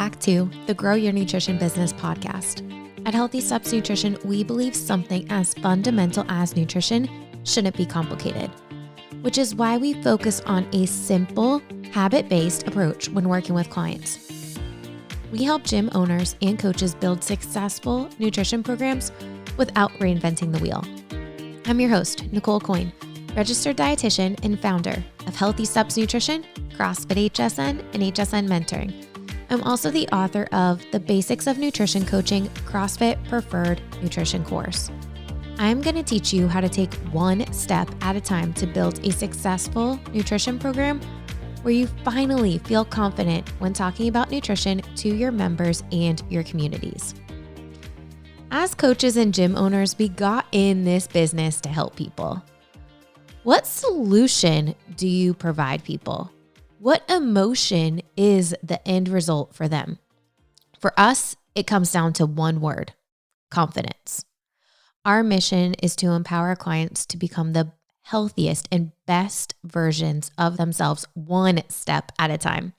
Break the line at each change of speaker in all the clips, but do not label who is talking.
back to the Grow Your Nutrition Business podcast. At Healthy Steps Nutrition, we believe something as fundamental as nutrition shouldn't be complicated, which is why we focus on a simple, habit-based approach when working with clients. We help gym owners and coaches build successful nutrition programs without reinventing the wheel. I'm your host, Nicole Aucoin, registered dietitian and founder of Healthy Steps Nutrition, CrossFit HSN, and HSN Mentoring. I'm also the author of the Basics of Nutrition Coaching CrossFit Preferred Nutrition course. I'm going to teach you how to take one step at a time to build a successful nutrition program where you finally feel confident when talking about nutrition to your members and your communities. As coaches and gym owners, we got in this business to help people. What solution do you provide people? What emotion is the end result for them? For us, it comes down to one word: confidence. Our mission is to empower clients to become the healthiest and best versions of themselves one step at a time.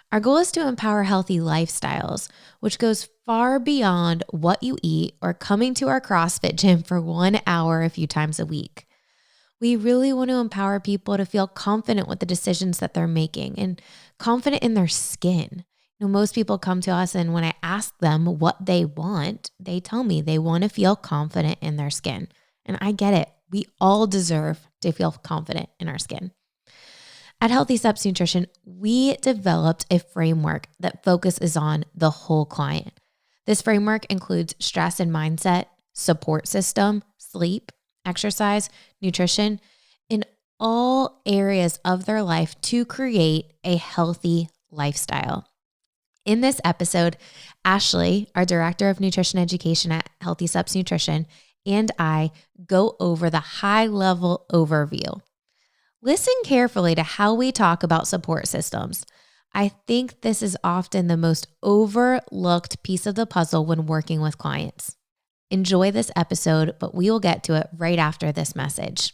Our goal is to empower healthy lifestyles, which goes far beyond what you eat or coming to our CrossFit gym for 1 hour a few times a week. We really want to empower people to feel confident with the decisions that they're making and confident in their skin. Most people come to us, and when I ask them what they want, they tell me they want to feel confident in their skin. And I get it. We all deserve to feel confident in our skin. At Healthy Steps Nutrition, we developed a framework that focuses on the whole client. This framework includes stress and mindset, support system, sleep, exercise, nutrition, in all areas of their life to create a healthy lifestyle. In this episode, Ashley, our Director of Nutrition Education at Healthy Steps Nutrition, and I go over the high-level overview. Listen carefully to how we talk about support systems. I think this is often the most overlooked piece of the puzzle when working with clients. Enjoy this episode, but we will get to it right after this message.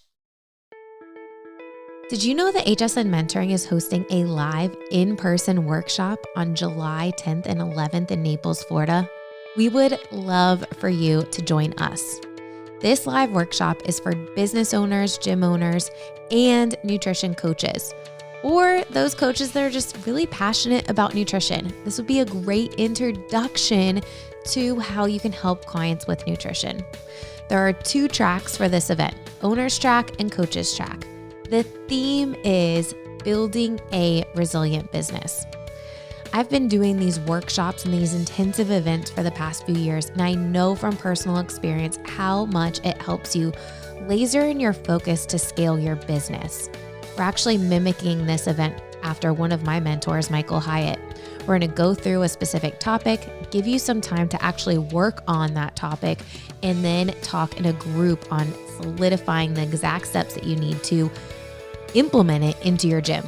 Did you know that HSN Mentoring is hosting a live in-person workshop on July 10th and 11th in Naples, Florida? We would love for you to join us. This live workshop is for business owners, gym owners, and nutrition coaches, or those coaches that are just really passionate about nutrition. This would be a great introduction to how you can help clients with nutrition. There are 2 tracks for this event: Owner's Track and Coach's Track. The theme is building a resilient business. I've been doing these workshops and these intensive events for the past few years, and I know from personal experience how much it helps you laser in your focus to scale your business. We're actually mimicking this event after one of my mentors, Michael Hyatt. We're going to go through a specific topic, give you some time to actually work on that topic, and then talk in a group on solidifying the exact steps that you need to implement it into your gym.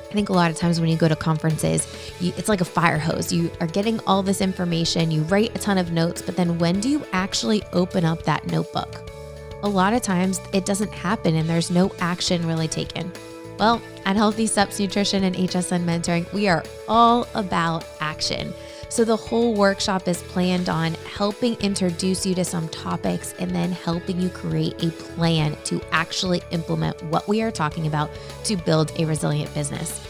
I think a lot of times when you go to conferences, it's like a fire hose. You are getting all this information, you write a ton of notes, but then when do you actually open up that notebook? A lot of times it doesn't happen and there's no action really taken. Well, at Healthy Steps Nutrition and HSN Mentoring, we are all about action. So the whole workshop is planned on helping introduce you to some topics and then helping you create a plan to actually implement what we are talking about to build a resilient business.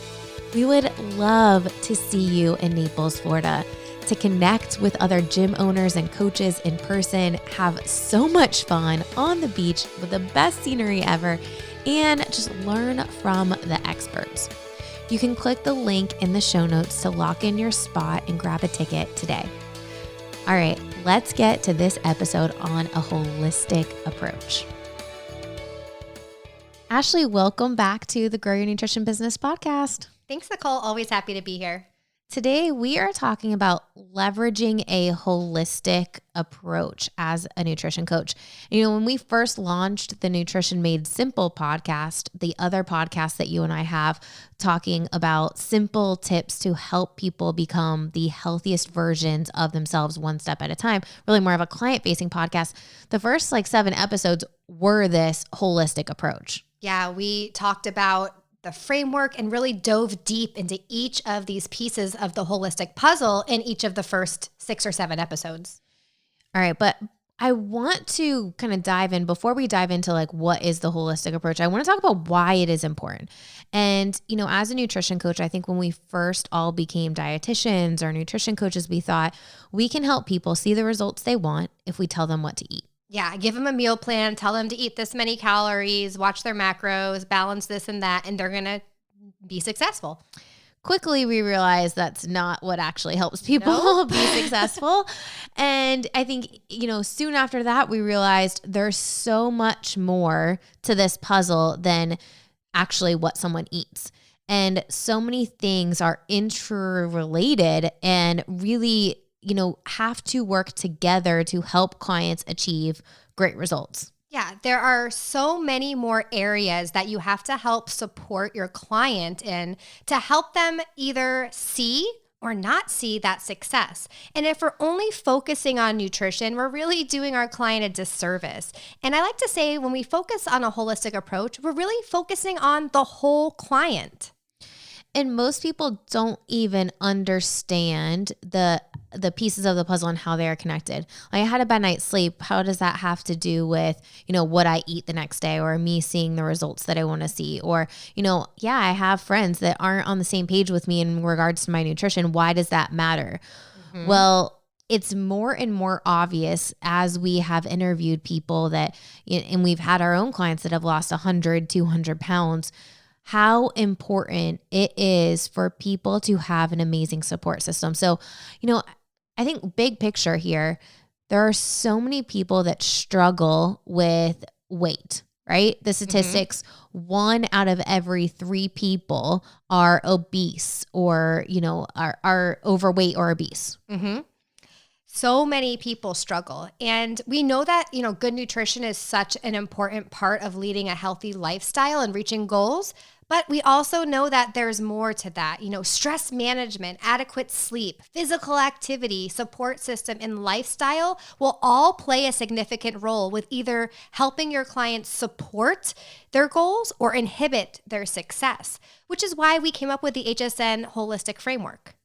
We would love to see you in Naples, Florida, to connect with other gym owners and coaches in person, have so much fun on the beach with the best scenery ever, and just learn from the experts. You can click the link in the show notes to lock in your spot and grab a ticket today. All right, let's get to this episode on a holistic approach. Ashley, welcome back to the Grow Your Nutrition Business podcast.
Thanks, Nicole. Always happy to be here.
Today, we are talking about leveraging a holistic approach as a nutrition coach. When we first launched the Nutrition Made Simple podcast, the other podcast that you and I have talking about simple tips to help people become the healthiest versions of themselves one step at a time, really more of a client-facing podcast, the first 7 episodes were this holistic approach.
Yeah, we talked about the framework, and really dove deep into each of these pieces of the holistic puzzle in each of the first 6 or 7 episodes.
All right, but I want to kind of dive in before we dive into like what is the holistic approach. I want to talk about why it is important. And, as a nutrition coach, I think when we first all became dietitians or nutrition coaches, we thought we can help people see the results they want if we tell them what to eat.
Yeah, give them a meal plan, tell them to eat this many calories, watch their macros, balance this and that, and they're going to be successful.
Quickly, we realized that's not what actually helps people be successful. And I think, soon after that, we realized there's so much more to this puzzle than actually what someone eats. And so many things are interrelated and really, have to work together to help clients achieve great results.
Yeah, there are so many more areas that you have to help support your client in to help them either see or not see that success. And if we're only focusing on nutrition, we're really doing our client a disservice. And I like to say when we focus on a holistic approach, we're really focusing on the whole client.
And most people don't even understand the pieces of the puzzle and how they are connected. Like, I had a bad night's sleep. How does that have to do with, what I eat the next day or me seeing the results that I want to see? Or, I have friends that aren't on the same page with me in regards to my nutrition. Why does that matter? Mm-hmm. Well, it's more and more obvious as we have interviewed people and we've had our own clients that have lost 100, 200 pounds, how important it is for people to have an amazing support system. So, I think big picture here, there are so many people that struggle with weight, right? The statistics, 1 out of every 3 people are obese or, are overweight or obese.
Mm-hmm. So many people struggle. And we know that, good nutrition is such an important part of leading a healthy lifestyle and reaching goals. But we also know that there's more to that. Stress management, adequate sleep, physical activity, support system, and lifestyle will all play a significant role with either helping your clients support their goals or inhibit their success, which is why we came up with the HSN holistic framework.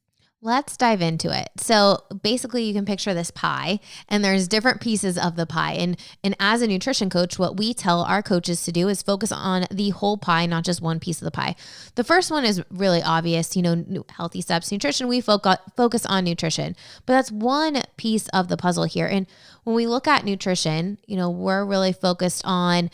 Let's dive into it. So basically you can picture this pie and there's different pieces of the pie. And as a nutrition coach, what we tell our coaches to do is focus on the whole pie, not just one piece of the pie. The first one is really obvious, healthy steps, nutrition. We focus on nutrition, but that's one piece of the puzzle here. And when we look at nutrition, we're really focused on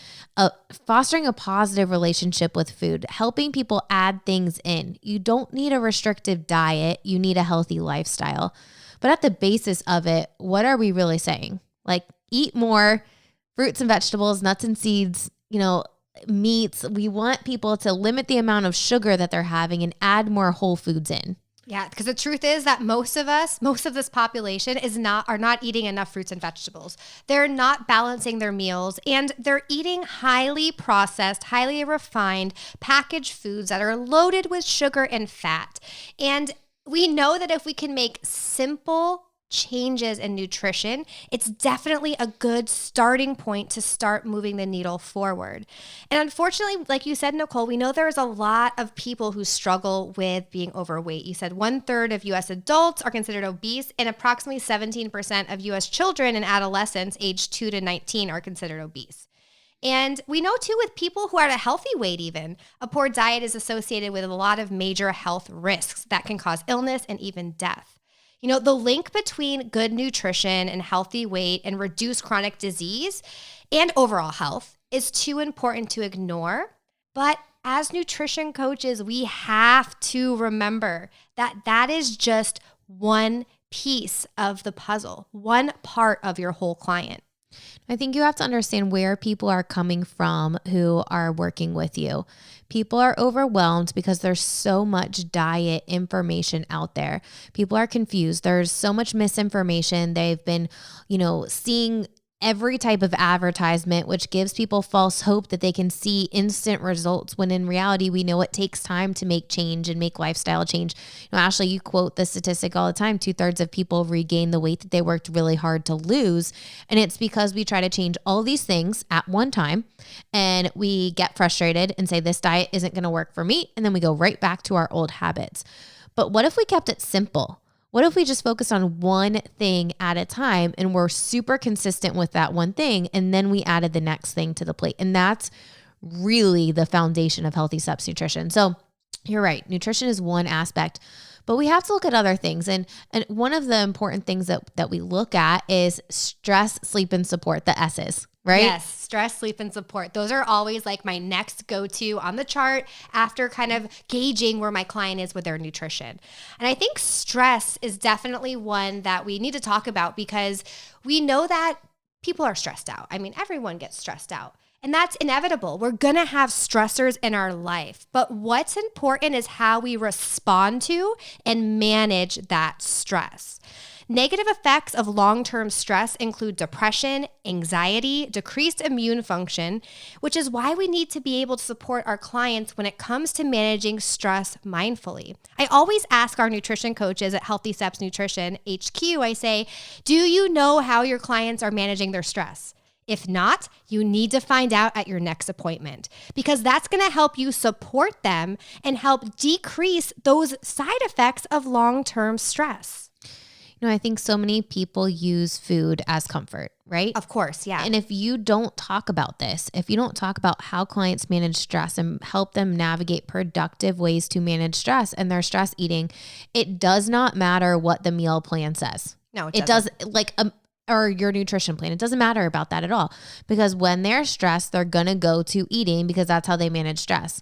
fostering a positive relationship with food, helping people add things in. You don't need a restrictive diet. You need a healthy lifestyle. But at the basis of it, what are we really saying? Like, eat more fruits and vegetables, nuts and seeds, meats. We want people to limit the amount of sugar that they're having and add more whole foods in.
Yeah, because the truth is that most of this population are not eating enough fruits and vegetables. They're not balancing their meals, and they're eating highly processed, highly refined, packaged foods that are loaded with sugar and fat. And we know that if we can make simple changes in nutrition, it's definitely a good starting point to start moving the needle forward. And unfortunately, like you said, Nicole, we know there's a lot of people who struggle with being overweight. You said 1/3 of U.S. adults are considered obese, and approximately 17% of U.S. children and adolescents aged 2 to 19 are considered obese. And we know too, with people who are at a healthy weight even, a poor diet is associated with a lot of major health risks that can cause illness and even death. The link between good nutrition and healthy weight and reduced chronic disease and overall health is too important to ignore. But as nutrition coaches, we have to remember that that is just one piece of the puzzle, one part of your whole client.
I think you have to understand where people are coming from who are working with you. People are overwhelmed because there's so much diet information out there. People are confused. There's so much misinformation. They've been, seeing every type of advertisement, which gives people false hope that they can see instant results when in reality, we know it takes time to make change and make lifestyle change. Ashley, you quote the statistic all the time, 2/3 of people regain the weight that they worked really hard to lose. And it's because we try to change all these things at one time and we get frustrated and say, this diet isn't going to work for me. And then we go right back to our old habits. But what if we kept it simple? What if we just focus on one thing at a time and we're super consistent with that one thing, and then we added the next thing to the plate? And that's really the foundation of healthy steps nutrition. So you're right. Nutrition is one aspect, but we have to look at other things. And one of the important things that we look at is stress, sleep, and support, the S's, right?
Yes, stress, sleep, and support. Those are always like my next go-to on the chart after kind of gauging where my client is with their nutrition. And I think stress is definitely one that we need to talk about because we know that people are stressed out. I mean, everyone gets stressed out. And that's inevitable. We're going to have stressors in our life. But what's important is how we respond to and manage that stress. Negative effects of long-term stress include depression, anxiety, decreased immune function, which is why we need to be able to support our clients when it comes to managing stress mindfully. I always ask our nutrition coaches at Healthy Steps Nutrition HQ, I say, do you know how your clients are managing their stress? If not, you need to find out at your next appointment because that's going to help you support them and help decrease those side effects of long-term stress.
I think so many people use food as comfort, right?
Of course, yeah.
And if you don't talk about this, if you don't talk about how clients manage stress and help them navigate productive ways to manage stress and their stress eating, it does not matter what the meal plan says.
No,
it does or your nutrition plan. It doesn't matter about that at all because when they're stressed, they're going to go to eating because that's how they manage stress.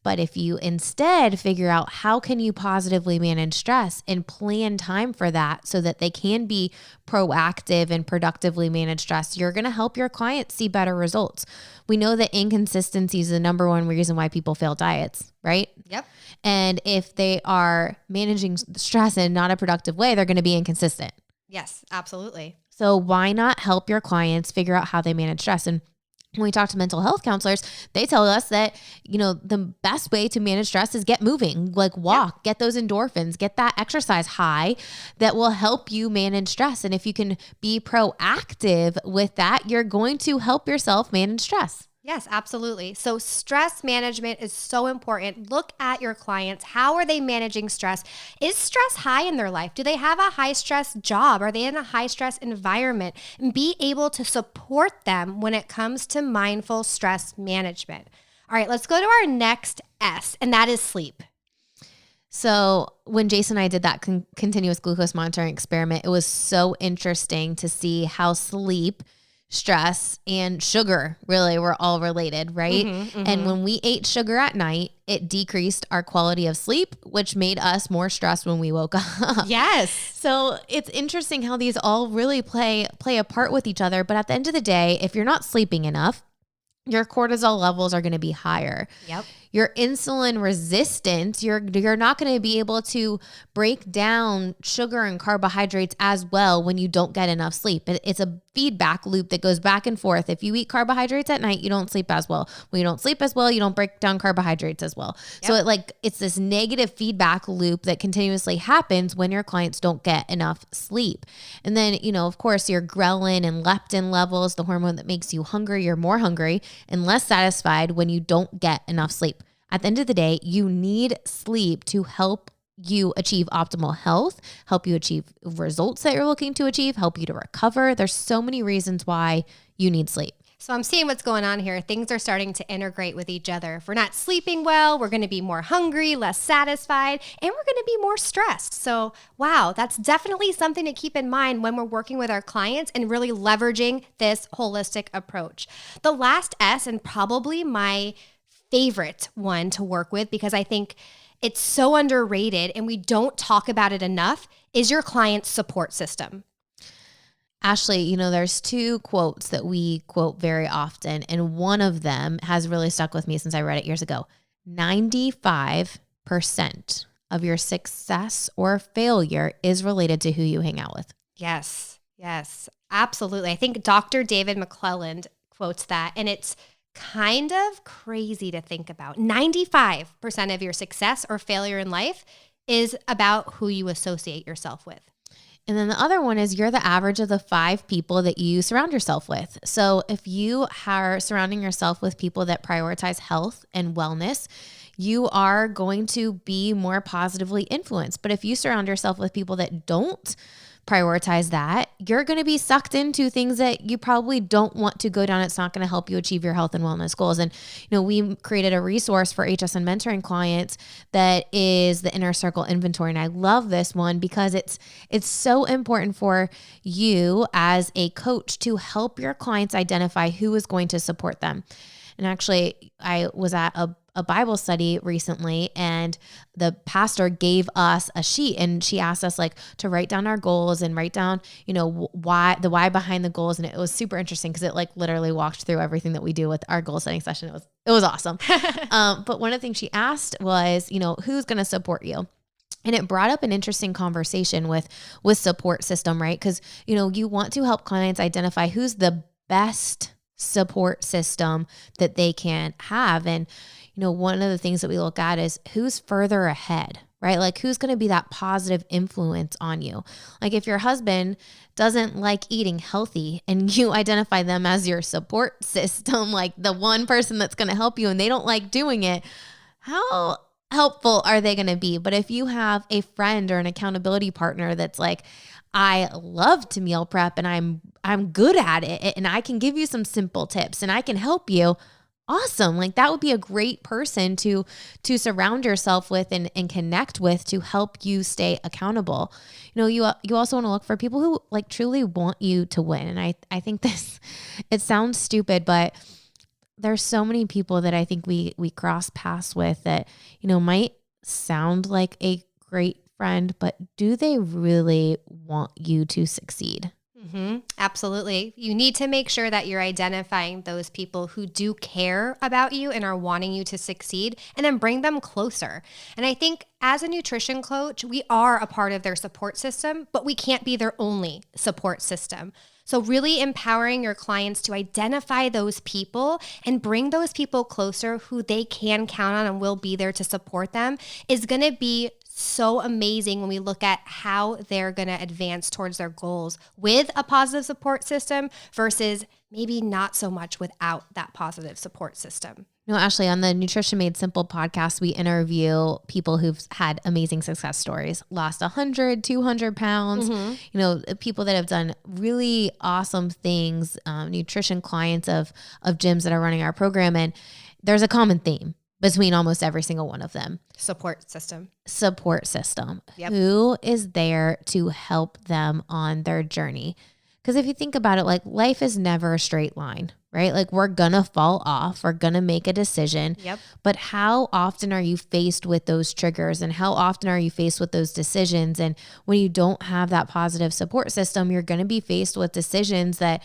But if you instead figure out how can you positively manage stress and plan time for that so that they can be proactive and productively manage stress, you're going to help your clients see better results. We know that inconsistency is the number one reason why people fail diets, right?
Yep.
And if they are managing stress in not a productive way, they're going to be inconsistent.
Yes, absolutely.
So why not help your clients figure out how they manage stress? And when we talk to mental health counselors, they tell us that, the best way to manage stress is get moving, like walk, get those endorphins, get that exercise high that will help you manage stress. And if you can be proactive with that, you're going to help yourself manage stress.
Yes, absolutely. So stress management is so important. Look at your clients. How are they managing stress? Is stress high in their life? Do they have a high stress job? Are they in a high stress environment? And be able to support them when it comes to mindful stress management. All right, let's go to our next S, and that is sleep.
So when Jason and I did that continuous glucose monitoring experiment, it was so interesting to see how sleep, stress, and sugar really were all related, right? And when we ate sugar at night, it decreased our quality of sleep, which made us more stressed when we woke up.
Yes.
So it's interesting how these all really play a part with each other. But at the end of the day, if you're not sleeping enough, your cortisol levels are going to be higher.
Yep.
Your insulin resistance, you're not going to be able to break down sugar and carbohydrates as well when you don't get enough sleep. It's a feedback loop that goes back and forth. If you eat carbohydrates at night, you don't sleep as well. When you don't sleep as well, you don't break down carbohydrates as well. Yep. So it's this negative feedback loop that continuously happens when your clients don't get enough sleep. And then, of course, your ghrelin and leptin levels, the hormone that makes you hungry, you're more hungry and less satisfied when you don't get enough sleep. At the end of the day, you need sleep to help you achieve optimal health, help you achieve results that you're looking to achieve, help you to recover. There's so many reasons why you need sleep.
So I'm seeing what's going on here. Things are starting to integrate with each other. If we're not sleeping well, we're going to be more hungry, less satisfied, and we're going to be more stressed. So, wow, that's definitely something to keep in mind when we're working with our clients and really leveraging this holistic approach. The last S, and probably my favorite one to work with because I think it's so underrated and we don't talk about it enough, is your client's support system.
Ashley, there's two quotes that we quote very often, and one of them has really stuck with me since I read it years ago. 95% of your success or failure is related to who you hang out with.
Yes. Yes, absolutely. I think Dr. David McClelland quotes that, and it's kind of crazy to think about. 95% of your success or failure in life is about who you associate yourself with.
And then the other one is you're the average of the 5 people that you surround yourself with. So if you are surrounding yourself with people that prioritize health and wellness, you are going to be more positively influenced. But if you surround yourself with people that don't prioritize that, you're going to be sucked into things that you probably don't want to go down. It's not going to help you achieve your health and wellness goals. And, we created a resource for HSN mentoring clients that is the Inner Circle Inventory. And I love this one because it's so important for you as a coach to help your clients identify who is going to support them. And actually, I was at a Bible study recently, and the pastor gave us a sheet, and she asked us to write down our goals and write down, why behind the goals. And it was super interesting because it literally walked through everything that we do with our goal setting session. It was awesome. But one of the things she asked was, who's going to support you? And it brought up an interesting conversation with support system, right? Because, you want to help clients identify who's the best support system that they can have. And, one of the things that we look at is who's further ahead, right? Who's going to be that positive influence on you? If your husband doesn't like eating healthy and you identify them as your support system, the one person that's going to help you, and they don't like doing it, how helpful are they going to be? But if you have a friend or an accountability partner that's I love to meal prep and I'm good at it and I can give you some simple tips and I can help you, awesome. That would be a great person to surround yourself with and connect with to help you stay accountable. You also want to look for people who truly want you to win. And I think it sounds stupid, but there's so many people that I think we cross paths with that, might sound like a great friend, but do they really want you to succeed?
Mm-hmm. Absolutely. You need to make sure that you're identifying those people who do care about you and are wanting you to succeed, and then bring them closer. And I think as a nutrition coach, we are a part of their support system, but we can't be their only support system. So really empowering your clients to identify those people and bring those people closer who they can count on and will be there to support them is going to be so amazing when we look at how they're going to advance towards their goals with a positive support system versus maybe not so much without that positive support system.
Ashley, on the Nutrition Made Simple podcast, we interview people who've had amazing success stories, lost 100, 200 pounds, people that have done really awesome things, nutrition clients of gyms that are running our program. And there's a common theme between almost every single one of them.
Support system.
Yep. Who is there to help them on their journey? Because if you think about it, life is never a straight line, right? We're going to fall off. We're going to make a decision.
Yep.
But how often are you faced with those triggers, and how often are you faced with those decisions? And when you don't have that positive support system, you're going to be faced with decisions that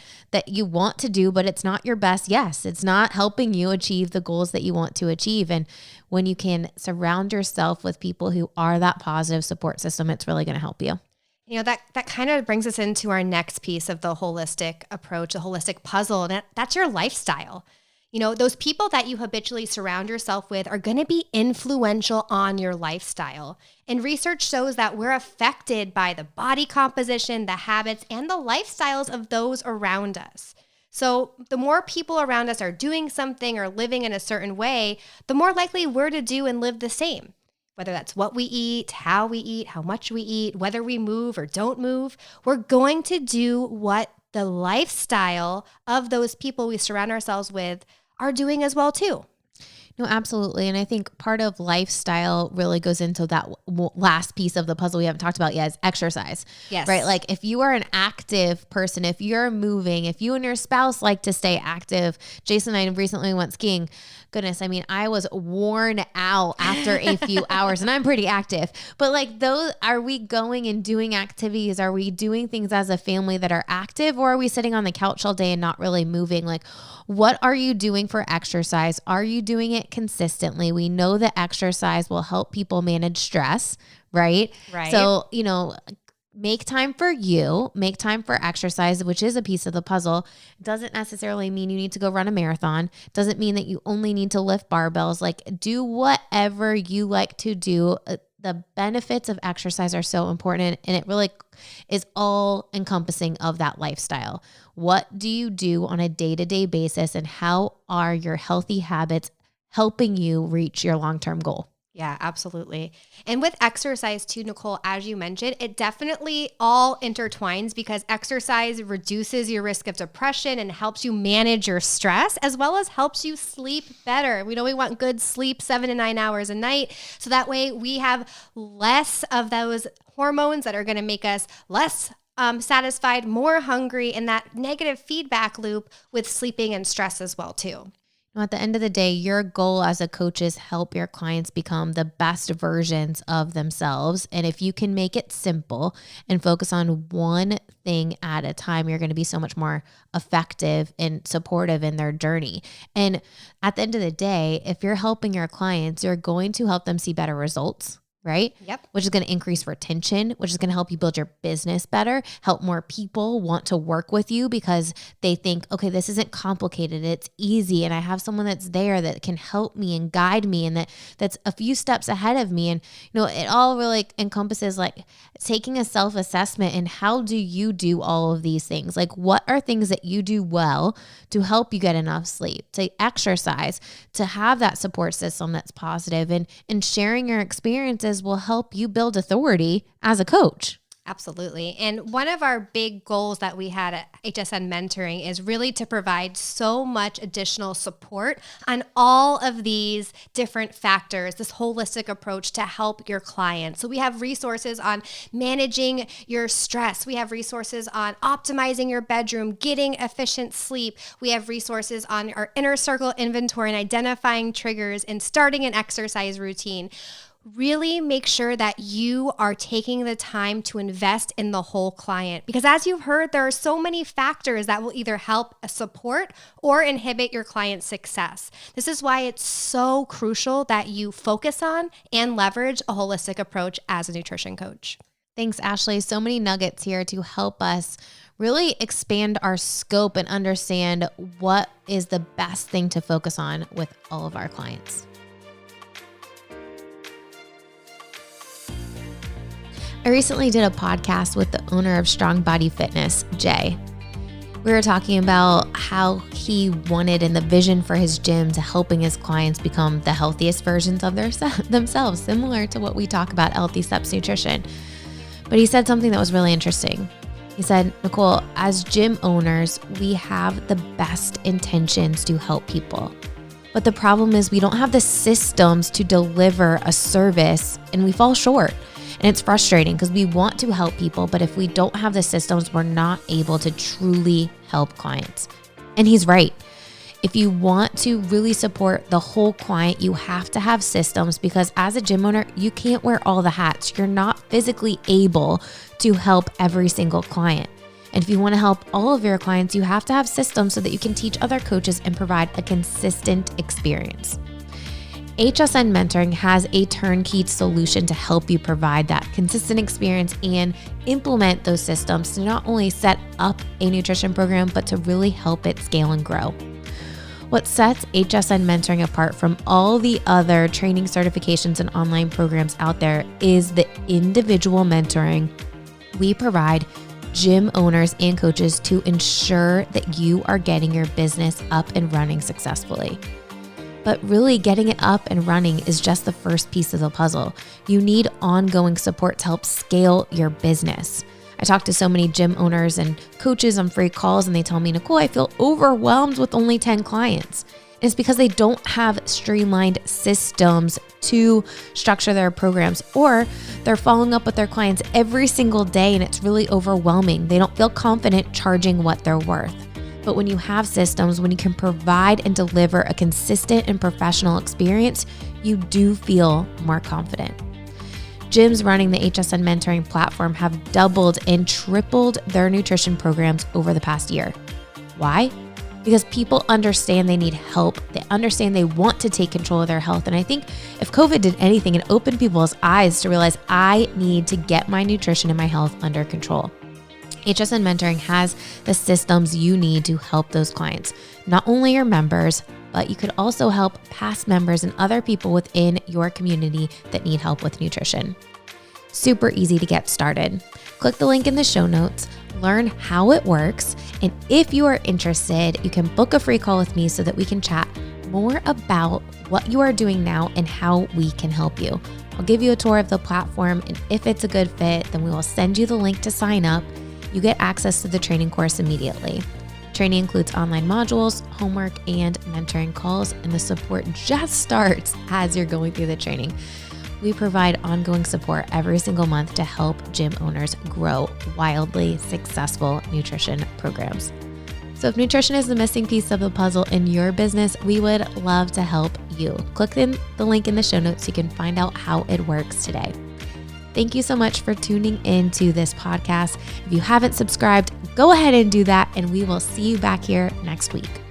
you want to do, but it's not your best yes. It's not helping you achieve the goals that you want to achieve. And when you can surround yourself with people who are that positive support system, it's really going to help you.
That kind of brings us into our next piece of the holistic approach, the holistic puzzle, and that's your lifestyle. Those people that you habitually surround yourself with are going to be influential on your lifestyle. And research shows that we're affected by the body composition, the habits, and the lifestyles of those around us. So the more people around us are doing something or living in a certain way, the more likely we're to do and live the same. Whether that's what we eat, how much we eat, whether we move or don't move, we're going to do what the lifestyle of those people we surround ourselves with are doing as well too.
No, absolutely. And I think part of lifestyle really goes into that last piece of the puzzle we haven't talked about yet is exercise.
Yes.
Right? If you are an active person, if you're moving, if you and your spouse like to stay active, Jason and I recently went skiing. Goodness, I was worn out after a few hours, and I'm pretty active. But those, are we going and doing activities? Are we doing things as a family that are active, or are we sitting on the couch all day and not really moving? What are you doing for exercise? Are you doing it consistently? We know that exercise will help people manage stress, right?
Right.
So, make time for you, make time for exercise, which is a piece of the puzzle. It doesn't necessarily mean you need to go run a marathon. Doesn't mean that you only need to lift barbells. Like, do whatever you like to do. The benefits of exercise are so important, and it really is all encompassing of that lifestyle. What do you do on a day-to-day basis, and how are your healthy habits helping you reach your long-term goal?
Yeah, absolutely. And with exercise too, Nicole, as you mentioned, it definitely all intertwines because exercise reduces your risk of depression and helps you manage your stress, as well as helps you sleep better. We know we want good sleep, 7 to 9 hours a night. So that way we have less of those hormones that are going to make us less satisfied, more hungry, and that negative feedback loop with sleeping and stress as well too.
At the end of the day, your goal as a coach is help your clients become the best versions of themselves. And if you can make it simple and focus on one thing at a time, you're going to be so much more effective and supportive in their journey. And at the end of the day, if you're helping your clients, you're going to help them see better results, right?
Yep.
Which is going to increase retention, which is going to help you build your business better, help more people want to work with you because they think, okay, this isn't complicated. It's easy. And I have someone that's there that can help me and guide me and that's a few steps ahead of me. And, it all really encompasses like taking a self-assessment and how do you do all of these things? Like, what are things that you do well to help you get enough sleep, to exercise, to have that support system that's positive, and sharing your experiences will help you build authority as a coach.
Absolutely. And one of our big goals that we had at HSN Mentoring is really to provide so much additional support on all of these different factors, this holistic approach to help your clients. So we have resources on managing your stress. We have resources on optimizing your bedroom, getting efficient sleep. We have resources on our inner circle inventory and identifying triggers and starting an exercise routine. Really make sure that you are taking the time to invest in the whole client. Because as you've heard, there are so many factors that will either help support or inhibit your client's success. This is why it's so crucial that you focus on and leverage a holistic approach as a nutrition coach.
Thanks, Ashley. So many nuggets here to help us really expand our scope and understand what is the best thing to focus on with all of our clients. I recently did a podcast with the owner of Strong Body Fitness, Jay. We were talking about how he wanted and the vision for his gym to helping his clients become the healthiest versions of themselves, similar to what we talk about Healthy Steps Nutrition. But he said something that was really interesting. He said, Nicole, as gym owners, we have the best intentions to help people. But the problem is we don't have the systems to deliver a service and we fall short. And it's frustrating because we want to help people, but if we don't have the systems, we're not able to truly help clients. And he's right. If you want to really support the whole client, you have to have systems because as a gym owner, you can't wear all the hats. You're not physically able to help every single client. And if you want to help all of your clients, you have to have systems so that you can teach other coaches and provide a consistent experience. HSN Mentoring has a turnkey solution to help you provide that consistent experience and implement those systems to not only set up a nutrition program, but to really help it scale and grow. What sets HSN Mentoring apart from all the other training certifications and online programs out there is the individual mentoring we provide gym owners and coaches to ensure that you are getting your business up and running successfully. But really getting it up and running is just the first piece of the puzzle. You need ongoing support to help scale your business. I talk to so many gym owners and coaches on free calls and they tell me, Nicole, I feel overwhelmed with only 10 clients. And it's because they don't have streamlined systems to structure their programs, or they're following up with their clients every single day and it's really overwhelming. They don't feel confident charging what they're worth. But when you have systems, when you can provide and deliver a consistent and professional experience, you do feel more confident. Gyms running the HSN Mentoring platform have doubled and tripled their nutrition programs over the past year. Why? because people understand they need help. They understand they want to take control of their health. And I think if COVID did anything, it opened people's eyes to realize I need to get my nutrition and my health under control. HSN Mentoring has the systems you need to help those clients, not only your members, but you could also help past members and other people within your community that need help with nutrition. Super easy to get started. Click the link in the show notes, learn how it works, and if you are interested, you can book a free call with me so that we can chat more about what you are doing now and how we can help you. I'll give you a tour of the platform, and if it's a good fit, then we will send you the link to sign up. You get access to the training course immediately. Training includes online modules, homework, and mentoring calls, and the support just starts as you're going through the training. We provide ongoing support every single month to help gym owners grow wildly successful nutrition programs. So if nutrition is the missing piece of the puzzle in your business, we would love to help you. Click in the link in the show notes so you can find out how it works today. Thank you so much for tuning into this podcast. If you haven't subscribed, go ahead and do that, and we will see you back here next week.